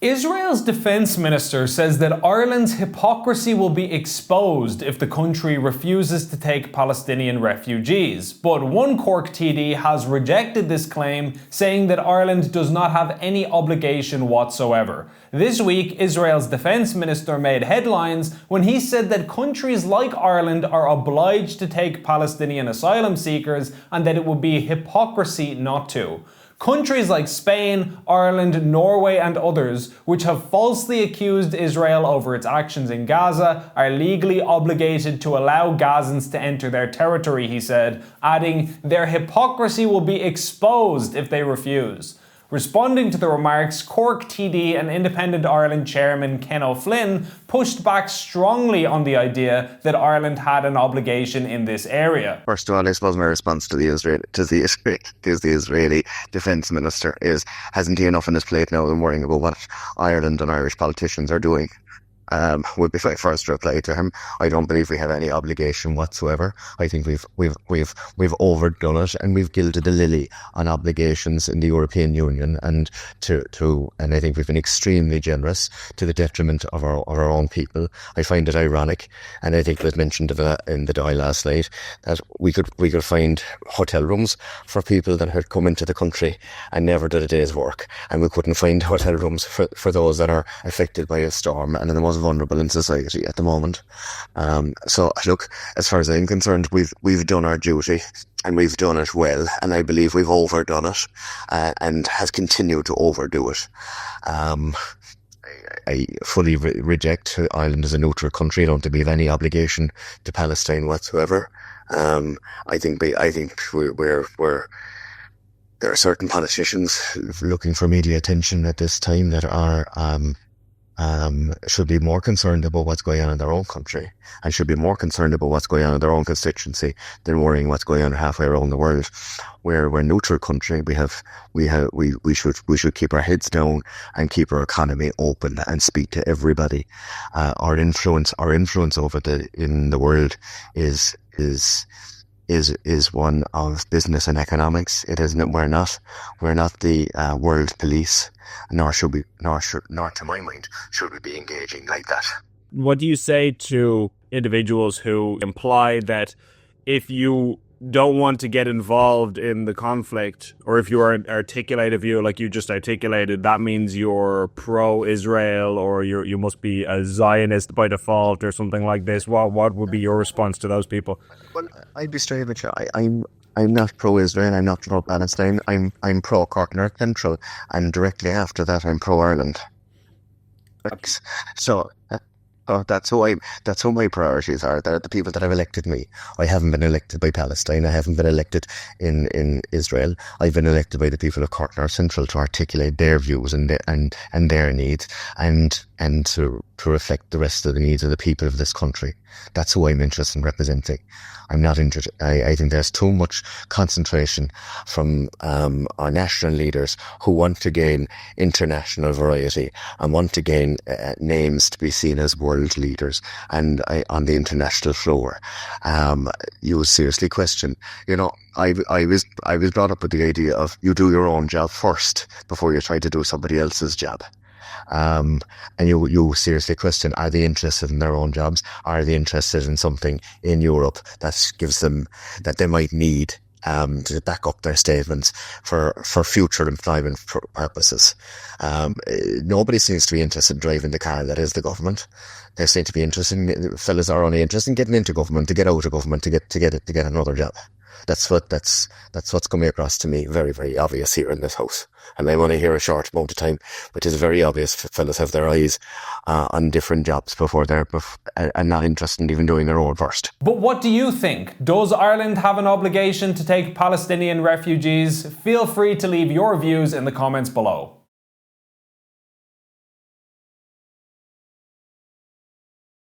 Israel's defense minister says that Ireland's hypocrisy will be exposed if the country refuses to take Palestinian refugees. But one Cork TD has rejected this claim, saying that Ireland does not have any obligation whatsoever. This week, Israel's defense minister made headlines when he said that countries like Ireland are obliged to take Palestinian asylum seekers and that it would be hypocrisy not to. Countries like Spain, Ireland, Norway and others, which have falsely accused Israel over its actions in Gaza, are legally obligated to allow Gazans to enter their territory, he said, adding, their hypocrisy will be exposed if they refuse. Responding to the remarks, Cork TD and Independent Ireland chairman Ken O'Flynn pushed back strongly on the idea that Ireland had an obligation in this area. First of all, I suppose my response to the Israeli defence minister is, hasn't he enough on his plate now than worrying about what Ireland and Irish politicians are doing? Would be my first reply to him. I don't believe we have any obligation whatsoever. I think we've overdone it, and we've gilded the lily on obligations in the European Union, and and I think we've been extremely generous to the detriment of our own people. I find it ironic, and I think it was mentioned in the Dáil last night, that we could find hotel rooms for people that had come into the country and never did a day's work, and we couldn't find hotel rooms for those that are affected by a storm and the most vulnerable in society at the moment. So look, as far as I'm concerned, we've done our duty, and we've done it well, and I believe we've overdone it, and have continued to overdo it. I fully reject Ireland as a neutral country. I don't believe any obligation to Palestine whatsoever. I think we're there are certain politicians looking for media attention at this time that are should be more concerned about what's going on in their own country, and should be more concerned about what's going on in their own constituency than worrying what's going on halfway around the world. We're a neutral country. We should keep our heads down and keep our economy open and speak to everybody. Our influence in the world is one of business and economics. It isn't. We're not the world police, nor to my mind should we be engaging like that. What do you say to individuals who imply that if you don't want to get involved in the conflict, or if you articulate a view like you just articulated, that means you're pro-Israel, or you must be a Zionist by default, or something like this? What would be your response to those people? Well, I'd be straight with you. I'm not pro-Israel. I'm not pro-Palestine. I'm pro-Cork North Central, and directly after that, I'm pro-Ireland. So. That's who my priorities are. They're the people that have elected me. I haven't been elected by Palestine. I haven't been elected in Israel. I've been elected by the people of Cork North Central to articulate their views and their needs, and to reflect the rest of the needs of the people of this country. That's who I'm interested in representing. I'm not interested. I think there's too much concentration from our national leaders who want to gain international variety and want to gain names to be seen as world leaders and on the international floor. You seriously question. I was brought up with the idea of you do your own job first before you try to do somebody else's job. And you seriously question, are they interested in their own jobs? Are they interested in something in Europe that they might need to back up their statements for future employment purposes? Nobody seems to be interested in driving the car that is the government. They seem to be interested fellas are only interested in getting into government, to get out of government, to get another job. That's what's coming across to me very, very obvious here in this house. And I'm only here a short amount of time, but it's very obvious fellas have their eyes on different jobs and not interested in even doing their own first. But what do you think? Does Ireland have an obligation to take Palestinian refugees? Feel free to leave your views in the comments below.